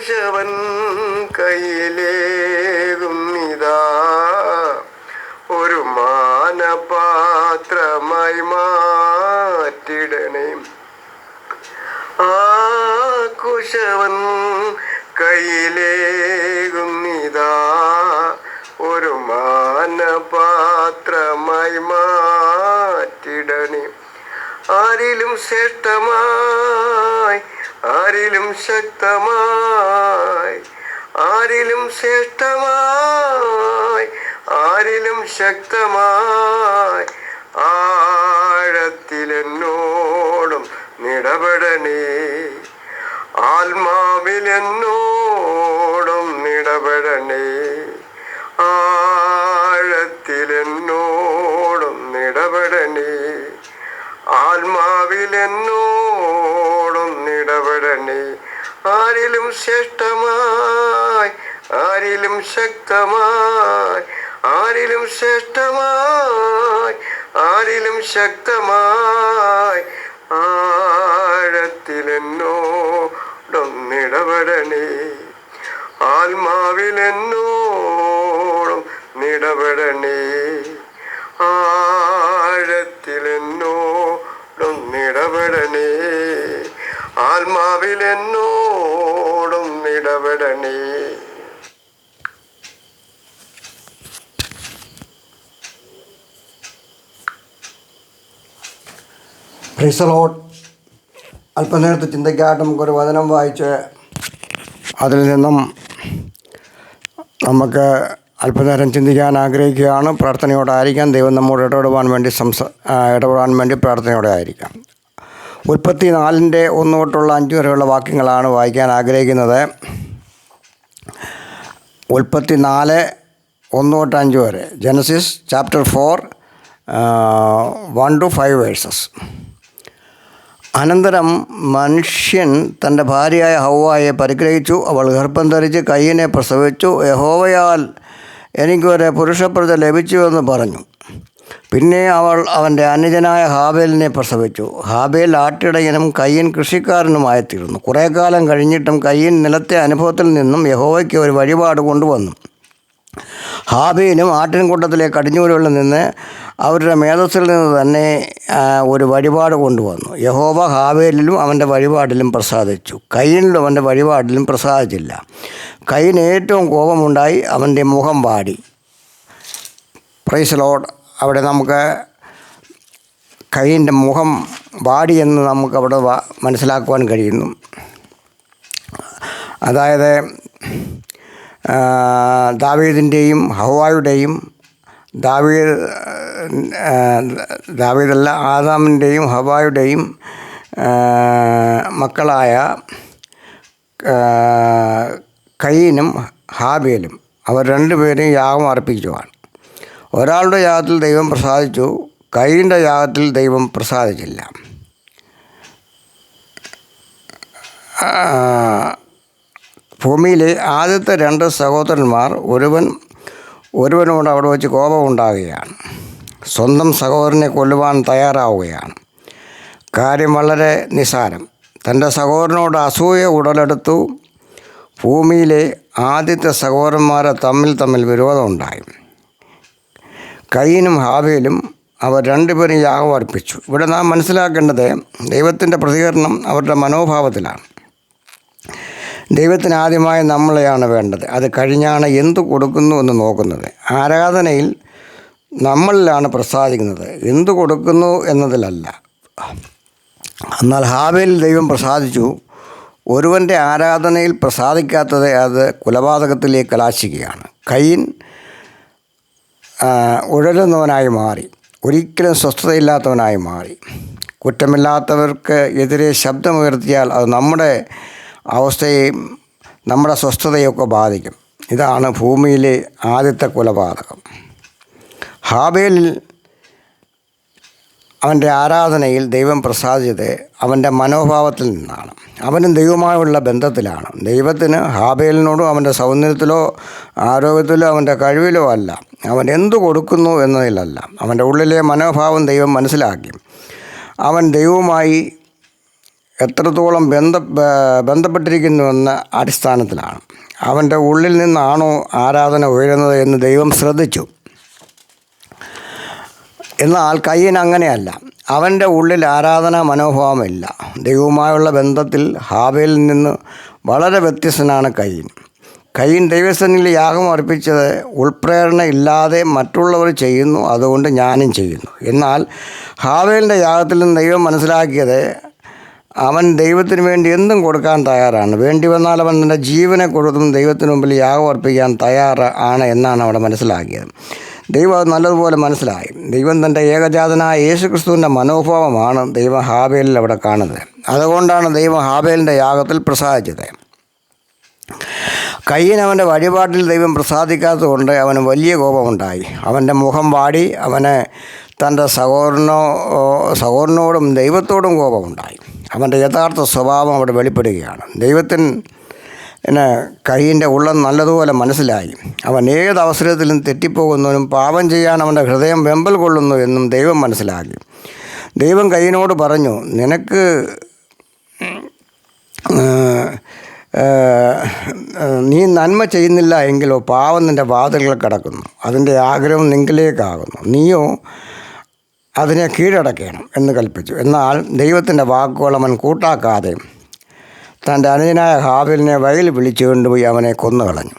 കുശവൻ കയ്യിലേകുന്നിതാ ഒരു മാനപാത്രമായി മാറ്റിടണേ. ആ കുശവൻ കയ്യിലേകുന്നിതാ ഒരു മാനപാത്രമായി മാറ്റിടണേ. ആരിലും ശ്രേഷ്ഠമായി, ആരിലും ശക്തമായി, ആരിലും ശ്രേഷ്ഠമായി, ആരിലും ശക്തമായി ആഴത്തിലെന്നോടും നിടപെടണേ. ആത്മാവിലെന്നോടും നിടപെടണേ. ആഴത്തിലെന്നോടും നിടപെടണേ. ആത്മാവിലെന്നോടും നിടപെടണേ. ആരിലും ശ്രേഷ്ഠമായി, ആരിലും ശക്തമായി, ആരിലും ശ്രേഷ്ഠമായി, ആരിലും ശക്തമായി ആഴത്തിലെന്നോടും നിടപെടണേ. ആത്മാവിലെന്നോടും നിടപെടണേ. ആഴത്തിലെന്നോടും നിടപെടണേ. ആത്മാവിലെന്നോടും നിടപെടണേ. Praise the Lord. അല്പനേരത്തെ ചിന്തയ്ക്കായിട്ട് നമുക്കൊരു വചനം വായിച്ച് അതിൽ നിന്നും നമുക്ക് അല്പനേരം ചിന്തിക്കാൻ ആഗ്രഹിക്കുകയാണ്. പ്രാർത്ഥനയോടായിരിക്കാം. ദൈവം നമ്മോട് ഇടപെടാൻ വേണ്ടി പ്രാർത്ഥനയോടെ ആയിരിക്കാം. ഉൽപ്പത്തി 4:1 തൊട്ടുള്ള 5 വരെയുള്ള വാക്യങ്ങളാണ് വായിക്കാൻ ആഗ്രഹിക്കുന്നത്. ഉൽപ്പത്തി 4:1 തൊട്ട് 5 വരെ. Genesis chapter 4 1 to 5 versus. അനന്തരം മനുഷ്യൻ തൻ്റെ ഭാര്യയായ ഹവ്വായെ പരിഗ്രഹിച്ചു. അവൾ ഗർഭം ധരിച്ച് കയ്യിനെ പ്രസവിച്ചു. യഹോവയാൽ എനിക്കൊരു പുരുഷപ്രജ ലഭിച്ചുവെന്ന് പറഞ്ഞു. പിന്നെ അവൾ അവൻ്റെ അനുജനായ ഹാബേലിനെ പ്രസവിച്ചു. ഹാബേൽ ആട്ടിടയനും കയ്യൻ കൃഷിക്കാരനുമായിത്തീർന്നു. കുറേ കാലം കഴിഞ്ഞിട്ടും കയ്യൻ നിലത്തെ അനുഭവത്തിൽ നിന്നും യഹോവയ്ക്ക് ഒരു വഴിപാട് കൊണ്ടുവന്നു. ഹാബേലും ആട്ടിൻകൂട്ടത്തിലെ കടിഞ്ഞൂലുകളിൽ നിന്ന് അവരുടെ മേധസ്സിൽ നിന്ന് തന്നെ ഒരു വഴിപാട് കൊണ്ടുവന്നു. യഹോവ ഹാബേലിലും അവൻ്റെ വഴിപാടിലും പ്രസാദിച്ചു, കയ്യനിലും അവൻ്റെ വഴിപാടിലും പ്രസാദിച്ചില്ല. കയ്യന് ഏറ്റവും കോപമുണ്ടായി, അവൻ്റെ മുഖം വാടി. Price the Lord. അവിടെ നമുക്ക് കയ്യൻ്റെ മുഖം വാടിയെന്ന് നമുക്കവിടെ മനസ്സിലാക്കുവാൻ കഴിയുന്നു. അതായത് ദാവീദിൻ്റെയും ഹവ്വായുടെയും ദാവീദല്ല ആദാമിൻ്റെയും ഹവ്വായുടെയും മക്കളായ കയ്യനും ഹാബേലും അവർ രണ്ടുപേരെയും യാഗം അർപ്പിക്കുവാണ്. ഒരാളുടെ യാഗത്തിൽ ദൈവം പ്രസാദിച്ചു, കയ്യൻ്റെ യാഗത്തിൽ ദൈവം പ്രസാദിച്ചില്ല. ഭൂമിയിലെ ആദ്യത്തെ 2 സഹോദരന്മാർ ഒരുവനോട് അവിടെ വെച്ച് കോപമുണ്ടാകുകയാണ്. സ്വന്തം സഹോദരനെ കൊല്ലുവാൻ തയ്യാറാവുകയാണ്. കാര്യം വളരെ നിസ്സാരം. തൻ്റെ സഹോദരനോട് അസൂയ ഉടലെടുത്തു. ഭൂമിയിലെ ആദ്യത്തെ സഹോദരന്മാരെ തമ്മിൽ വിരോധമുണ്ടായി. കയ്യനും ഹാബേലും അവർ രണ്ടുപേരും യാഗം അർപ്പിച്ചു. ഇവിടെ നാം മനസ്സിലാക്കേണ്ടത് ദൈവത്തിൻ്റെ പ്രതികരണം അവരുടെ മനോഭാവത്തിലാണ്. ദൈവത്തിന് ആദ്യമായി നമ്മളെയാണ് വേണ്ടത്. അത് കഴിഞ്ഞാണ് എന്തു കൊടുക്കുന്നു എന്ന് നോക്കുന്നത്. ആരാധനയിൽ നമ്മളിലാണ് പ്രസാദിക്കുന്നത്, എന്തു കൊടുക്കുന്നു എന്നതിലല്ല. എന്നാൽ ഹാബേലിൽ ദൈവം പ്രസാദിച്ചു. ഒരുവൻ്റെ ആരാധനയിൽ പ്രസാദിക്കാത്തത് അത് കൊലപാതകത്തിലേക്ക് കലാശിക്കുകയാണ്. കയ്യൻ ഉഴലുന്നവനായി മാറി, ഒരിക്കലും സ്വസ്ഥതയില്ലാത്തവനായി മാറി. കുറ്റമില്ലാത്തവർക്ക് എതിരെ ശബ്ദമുയർത്തിയാൽ അത് നമ്മുടെ അവസ്ഥയെയും നമ്മുടെ സ്വസ്ഥതയൊക്കെ ബാധിക്കും. ഇതാണ് ഭൂമിയിലെ ആദ്യത്തെ കൊലപാതകം. ഹാബേലിൽ അവൻ്റെ ആരാധനയിൽ ദൈവം പ്രസാദിച്ചത് അവൻ്റെ മനോഭാവത്തിൽ നിന്നാണ്. അവനും ദൈവവുമായുള്ള ബന്ധത്തിലാണ്. ദൈവത്തിന് ഹാബേലിനോടും അവൻ്റെ സൗന്ദര്യത്തിലോ ആരോഗ്യത്തിലോ അവൻ്റെ കഴിവിലോ അല്ല, അവൻ എന്തു കൊടുക്കുന്നു എന്നതിലല്ല. അവൻ്റെ ഉള്ളിലെ മനോഭാവം ദൈവം മനസ്സിലാക്കി. അവൻ ദൈവവുമായി എത്രത്തോളം ബന്ധപ്പെട്ടിരിക്കുന്നുവെന്ന അടിസ്ഥാനത്തിലാണ്. അവൻ്റെ ഉള്ളിൽ നിന്നാണോ ആരാധന ഉയരുന്നത് എന്ന് ദൈവം ശ്രദ്ധിച്ചു. എന്നാൽ കയ്യൻ അങ്ങനെയല്ല. അവൻ്റെ ഉള്ളിൽ ആരാധനാ മനോഭാവമില്ല. ദൈവവുമായുള്ള ബന്ധത്തിൽ ഹാബേലിൽ നിന്ന് വളരെ വ്യത്യസ്തനാണ് കയ്യൻ. കയ്യൻ ദൈവസന്നിധിയിൽ യാഗം അർപ്പിച്ചത് ഉൾപ്രേരണ ഇല്ലാതെ മറ്റുള്ളവർ ചെയ്യുന്നു, അതുകൊണ്ട് ഞാനും ചെയ്യുന്നു. എന്നാൽ ഹാബേലിൻ്റെ യാഗത്തിൽ നിന്ന് ദൈവം മനസ്സിലാക്കിയത് അവൻ ദൈവത്തിന് വേണ്ടി എന്തും കൊടുക്കാൻ തയ്യാറാണ്. വേണ്ടി വന്നാൽ അവൻ തൻ്റെ ജീവനെ കൊടുത്തും ദൈവത്തിന് മുമ്പിൽ യാഗം അർപ്പിക്കാൻ തയ്യാറാണ് എന്നാണ് അവിടെ മനസ്സിലാക്കിയത്. ദൈവം അത് നല്ലതുപോലെ മനസ്സിലായി. ദൈവം തൻ്റെ ഏകജാതനായ യേശുക്രിസ്തുവിൻ്റെ മനോഭാവമാണ് ദൈവം ഹാബേലിൽ അവിടെ കാണുന്നത്. അതുകൊണ്ടാണ് ദൈവം ഹാബേലിൻ്റെ യാഗത്തിൽ പ്രസാദിച്ചത്. കയ്യൻ അവൻ്റെ വഴിപാട്ടിൽ ദൈവം പ്രസാദിക്കാത്തതുകൊണ്ട് അവന് വലിയ കോപമുണ്ടായി. അവൻ്റെ മുഖം വാടി. അവന് തൻ്റെ സഹോദരനോടും ദൈവത്തോടും കോപമുണ്ടായി. അവൻ്റെ യഥാർത്ഥ സ്വഭാവം അവിടെ വെളിപ്പെടുകയാണ്. ദൈവത്തിന് കയ്യൻ്റെ ഉള്ളം നല്ലതുപോലെ മനസ്സിലായി. അവൻ ഏത് അവസരത്തിലും തെറ്റിപ്പോകുന്നവനും പാപം ചെയ്യാൻ അവൻ്റെ ഹൃദയം വെമ്പൽ കൊള്ളുന്നു എന്നും ദൈവം മനസ്സിലാക്കി. ദൈവം കയ്യനോട് പറഞ്ഞു, നിനക്ക് നീ നന്മ ചെയ്യുന്നില്ല എങ്കിലോ പാവം നിൻ്റെ വാതിലുകൾ കിടക്കുന്നു, അതിൻ്റെ ആഗ്രഹം നിങ്കിലേക്കാകുന്നു, നീയോ അതിനെ കീഴടക്കണം എന്ന് കൽപ്പിച്ചു. എന്നാൽ ദൈവത്തിൻ്റെ വാക്കുകൾ അവൻ കൂട്ടാക്കാതെ തൻ്റെ അനുജനായ ഹാബേലിനെ വയലിൽ വിളിച്ചു കൊണ്ടുപോയി അവനെ കൊന്നുകളഞ്ഞു.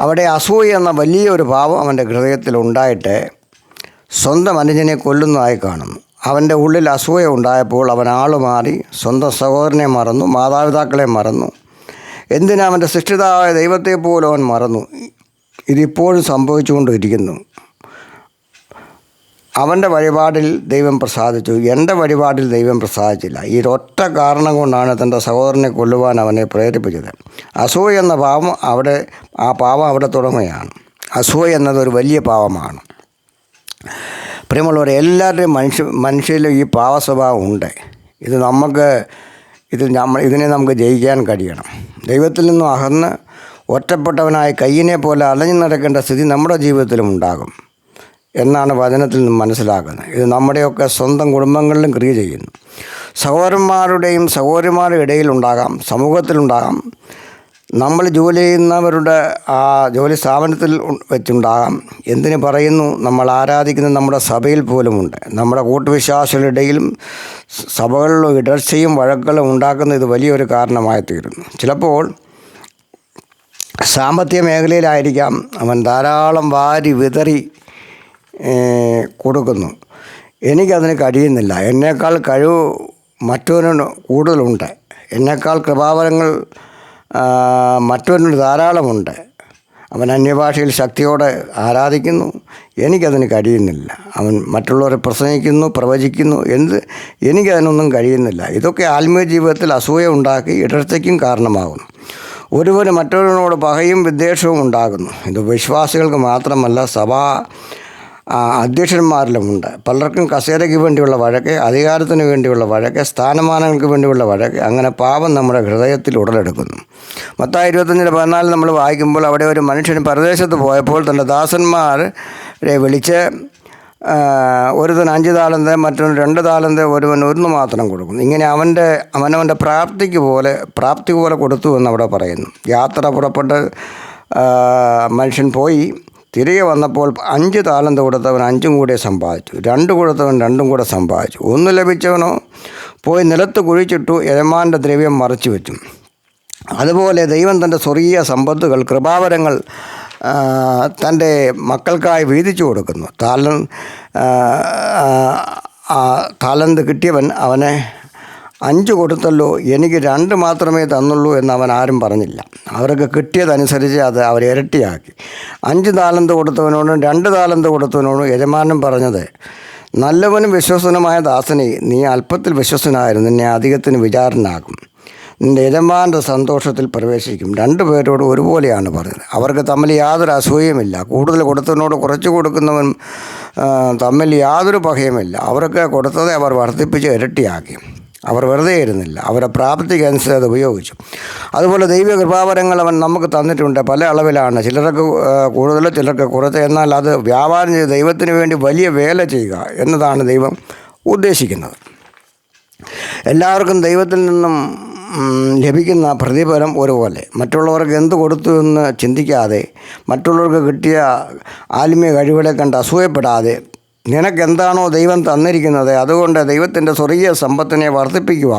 അവിടെ അസൂയ എന്ന വലിയൊരു ഭാവം അവൻ്റെ ഹൃദയത്തിൽ ഉണ്ടായിട്ട് സ്വന്തം അനുജനെ കൊല്ലുന്നതായി കാണുന്നു. അവൻ്റെ ഉള്ളിൽ അസൂയ ഉണ്ടായപ്പോൾ അവൻ ആളുമാറി സ്വന്തം സഹോദരനെ മറന്നു, മാതാപിതാക്കളെ മറന്നു. എന്തിനാ അവൻ്റെ സൃഷ്ടിതാവായ ദൈവത്തെ പോലും അവൻ മറന്നു. ഇതിപ്പോഴും സംഭവിച്ചുകൊണ്ടിരിക്കുന്നു. അവൻ്റെ വഴിപാടിൽ ദൈവം പ്രസാദിച്ചു, എൻ്റെ വഴിപാടിൽ ദൈവം പ്രസാദിച്ചില്ല. ഈ ഒറ്റ കാരണം കൊണ്ടാണ് തൻ്റെ സഹോദരനെ കൊല്ലുവാൻ അവനെ പ്രേരിപ്പിച്ചത്. അസൂയ എന്ന പാവം അവിടെ തുടങ്ങുകയാണ്. അസൂയ എന്നതൊരു വലിയ പാവമാണ്. പ്രിയമുള്ളവരെ, എല്ലാവരുടെയും മനുഷ്യരിലും ഈ പാവ സ്വഭാവം ഉണ്ട്. ഇതിനെ നമുക്ക് ജയിക്കാൻ കഴിയണം. ദൈവത്തിൽ നിന്നും അകന്ന് ഒറ്റപ്പെട്ടവനായ കയ്യനെ പോലെ അലഞ്ഞു നടക്കേണ്ട സ്ഥിതി നമ്മുടെ ജീവിതത്തിലും ഉണ്ടാകും എന്നാണ് വചനത്തിൽ നിന്നും മനസ്സിലാക്കുന്നത്. ഇത് നമ്മുടെയൊക്കെ സ്വന്തം കുടുംബങ്ങളിലും ക്രിയ ചെയ്യുന്നു. സഹോദരന്മാരുടെയും സഹോദരിമാരുടെ ഇടയിലുണ്ടാകാം, സമൂഹത്തിലുണ്ടാകാം, നമ്മൾ ജോലി ചെയ്യുന്നവരുടെ ആ ജോലി സ്ഥാപനത്തിൽ വെച്ചുണ്ടാകാം. എന്തിന് പറയുന്നു, നമ്മൾ ആരാധിക്കുന്ന നമ്മുടെ സഭയിൽ പോലുമുണ്ട്. നമ്മുടെ കൂട്ടുവിശ്വാസികളുടെ ഇടയിലും സഭകളിലും ഇടർച്ചയും വഴക്കുകളും ഉണ്ടാക്കുന്ന ഇത് വലിയൊരു കാരണമായി തീരുന്നു. ചിലപ്പോൾ സാമ്പത്തിക മേഖലയിലായിരിക്കാം അവൻ ധാരാളം വാരി വിതറി കൊടുക്കുന്നു. എനിക്കതിന് കഴിയുന്നില്ല, എന്നേക്കാൾ കഴിവ് മറ്റവന് കൂടുതലുണ്ട്, എന്നേക്കാൾ കൃപാവരങ്ങൾ മറ്റവന് ധാരാളമുണ്ട്, അവൻ അന്യഭാഷയിൽ ശക്തിയോടെ ആരാധിക്കുന്നു, എനിക്കതിന് കഴിയുന്നില്ല, അവൻ മറ്റുള്ളവരെ പ്രസംഗിക്കുന്നു, പ്രവചിക്കുന്നു, എനിക്കതിനൊന്നും കഴിയുന്നില്ല. ഇതൊക്കെ ആത്മീയ ജീവിതത്തിൽ അസൂയ ഉണ്ടാക്കി ഇടർച്ചയ്ക്കും കാരണമാകുന്നു. ഒരുവന് മറ്റൊരുവനോട് പകയും വിദ്വേഷവും ഉണ്ടാകുന്നു. ഇത് വിശ്വാസികൾക്ക് മാത്രമല്ല, സഭാ അധ്യക്ഷന്മാരിലുമുണ്ട്. പലർക്കും കസേരയ്ക്ക് വേണ്ടിയുള്ള വഴക്ക്, അധികാരത്തിന് വേണ്ടിയുള്ള വഴക്ക്, സ്ഥാനമാനങ്ങൾക്ക് വേണ്ടിയുള്ള വഴക്ക്, അങ്ങനെ പാപം നമ്മുടെ ഹൃദയത്തിൽ ഉടലെടുക്കുന്നു. മത്തായി 25:14 നമ്മൾ വായിക്കുമ്പോൾ, അവിടെ ഒരു മനുഷ്യൻ പരദേശത്ത് പോയപ്പോൾ തൻ്റെ ദാസന്മാരെ വിളിച്ച് ഒരുവൻ 5 താലന്ത്, മറ്റൊരു 2 താലന്ത്, ഒരുവൻ 1 മാത്രം കൊടുക്കുന്നു. ഇങ്ങനെ അവനവൻ്റെ പ്രാപ്തി പോലെ കൊടുത്തു എന്നവിടെ പറയുന്നു. യാത്ര പുറപ്പെട്ട് മനുഷ്യൻ പോയി തിരികെ വന്നപ്പോൾ 5 താലന്ത് കൊടുത്തവൻ 5 കൂടെ സമ്പാദിച്ചു, 2 കൊടുത്തവൻ 2 കൂടെ സമ്പാദിച്ചു. 1 ലഭിച്ചവനോ പോയി നിലത്ത് കുഴിച്ചിട്ടു, യജമാൻ്റെ ദ്രവ്യം മറച്ചു വെച്ചു. അതുപോലെ ദൈവം തൻ്റെ സ്വർഗീയ സമ്പത്തുകൾ, കൃപാവരങ്ങൾ തൻ്റെ മക്കൾക്കായി വീതിച്ചു കൊടുക്കുന്നു. താലന്ത് കിട്ടിയവൻ അവനെ 5 കൊടുത്തല്ലോ, എനിക്ക് 2 മാത്രമേ തന്നുള്ളൂ എന്ന് അവൻ ആരും പറഞ്ഞില്ല. അവർക്ക് കിട്ടിയതനുസരിച്ച് അത് അവർ ഇരട്ടിയാക്കി. 5 താലന്ത് കൊടുത്തവനോടും 2 താലന്ത് കൊടുത്തവനോടും യജമാനൻ പറഞ്ഞത്, നല്ലവനും വിശ്വസനമായ ദാസനെ, നീ അല്പത്തിൽ വിശ്വസനായിരുന്നു, നിന്നെ അധികത്തിന് വിചാരനാകും, നിൻ്റെ യജമാൻ്റെ സന്തോഷത്തിൽ പ്രവേശിക്കും. 2 പേരോട് ഒരുപോലെയാണ് പറഞ്ഞത്. അവർക്ക് തമ്മിൽ യാതൊരു അസൂയമില്ല. കൂടുതൽ കൊടുത്തവനോട് കുറച്ച് കൊടുക്കുന്നവൻ തമ്മിൽ യാതൊരു പകയുമില്ല. അവർക്ക് കൊടുത്തത് അവർ വർദ്ധിപ്പിച്ച് ഇരട്ടിയാക്കി. അവർ വെറുതെ ഇരുന്നില്ല, അവരുടെ പ്രാപ്തിക്കനുസരിച്ച് അത് ഉപയോഗിച്ചു. അതുപോലെ ദൈവ കൃപാവരങ്ങൾ അവൻ നമുക്ക് തന്നിട്ടുണ്ട്. പല അളവിലാണ്, ചിലർക്ക് കൂടുതൽ, ചിലർക്ക് കുറച്ച്. എന്നാൽ അത് വ്യാപാരം ചെയ്ത് ദൈവത്തിന് വേണ്ടി വലിയ വേല ചെയ്യുക എന്നതാണ് ദൈവം ഉദ്ദേശിക്കുന്നത്. എല്ലാവർക്കും ദൈവത്തിൽ നിന്നും ലഭിക്കുന്ന പ്രതിഫലം ഒരുപോലെ. മറ്റുള്ളവർക്ക് എന്ത് കൊടുത്തു എന്ന് ചിന്തിക്കാതെ, മറ്റുള്ളവർക്ക് കിട്ടിയ ആത്മീയ കഴിവുകളെ കണ്ട് അസൂയപ്പെടാതെ, നിനക്കെന്താണോ ദൈവം തന്നിരിക്കുന്നത് അതുകൊണ്ട് ദൈവത്തിൻ്റെ സ്വർഗീയ സമ്പത്തിനെ വർദ്ധിപ്പിക്കുക.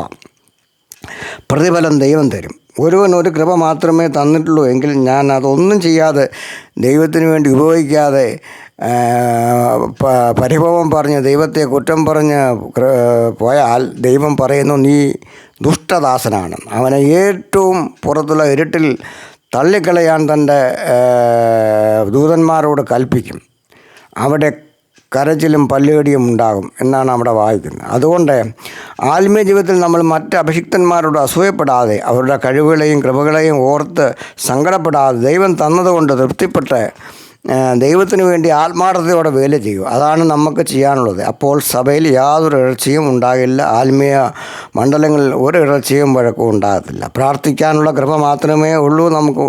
പ്രതിഫലം ദൈവം തരും. ഒരുവൻ ഒരു കൃപ മാത്രമേ തന്നിട്ടുള്ളൂ എങ്കിൽ ഞാൻ അതൊന്നും ചെയ്യാതെ ദൈവത്തിന് വേണ്ടി ഉപയോഗിക്കാതെ പരിഭവം പറഞ്ഞ് ദൈവത്തെ കുറ്റം പറഞ്ഞ് പോയാൽ ദൈവം പറയുന്നു, നീ ദുഷ്ടദാസനാണ്. അവനെ ഏറ്റവും പുറത്തുള്ള ഇരുട്ടിൽ തള്ളിക്കളയാൻ തൻ്റെ ദൂതന്മാരോട് കൽപ്പിക്കും. അവിടെ കരച്ചിലും പല്ലുകടിയും ഉണ്ടാകും എന്നാണ് അവിടെ വായിക്കുന്നത്. അതുകൊണ്ട് ആത്മീയ ജീവിതത്തിൽ നമ്മൾ മറ്റ് അഭിഷിക്തന്മാരോട് അസൂയപ്പെടാതെ, അവരുടെ കഴിവുകളെയും കൃപകളെയും ഓർത്ത് സങ്കടപ്പെടാതെ, ദൈവം തന്നതുകൊണ്ട് തൃപ്തിപ്പെട്ട് ദൈവത്തിന് വേണ്ടി ആത്മാർത്ഥതയോടെ വേല ചെയ്യൂ. അതാണ് നമുക്ക് ചെയ്യാനുള്ളത്. അപ്പോൾ സഭയിൽ യാതൊരു ഇഴർച്ചയും ഉണ്ടാകില്ല. ആത്മീയ മണ്ഡലങ്ങളിൽ ഒരു ഇഴർച്ചയും വഴക്കവും ഉണ്ടാകത്തില്ല. പ്രാർത്ഥിക്കാനുള്ള കൃപ മാത്രമേ ഉള്ളൂ. നമുക്ക്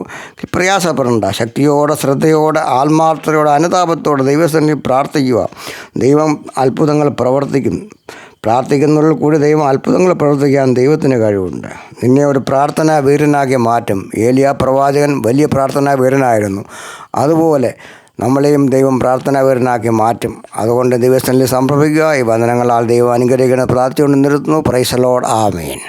പ്രയാസപ്പെടേണ്ട. ശക്തിയോടെ, ശ്രദ്ധയോടെ, ആത്മാർത്ഥതയോടെ, അനുതാപത്തോടെ ദൈവസന്നിധിയിൽ പ്രാർത്ഥിക്കുക. ദൈവം അത്ഭുതങ്ങൾ പ്രവർത്തിക്കും. പ്രാർത്ഥിക്കുന്നതിൽ കൂടി ദൈവം അത്ഭുതങ്ങൾ പ്രവർത്തിക്കാൻ ദൈവത്തിന് കഴിവുണ്ട്. നിന്നെ ഒരു പ്രാർത്ഥനാ വീരനാക്കി മാറ്റും. ഏലിയാ പ്രവാചകൻ വലിയ പ്രാർത്ഥനാ വീരനായിരുന്നു. അതുപോലെ നമ്മളെയും ദൈവം പ്രാർത്ഥനാ വീരനാക്കി മാറ്റും. അതുകൊണ്ട് ദൈവസന്നിധിയിൽ സംഭവിക്കുക. ഈ വചനങ്ങളാൽ ദൈവം അനുഗ്രഹിക്കുന്ന പ്രാർത്ഥിച്ചുകൊണ്ട് നിർത്തുന്നു. Price the Lord. ആമേൻ.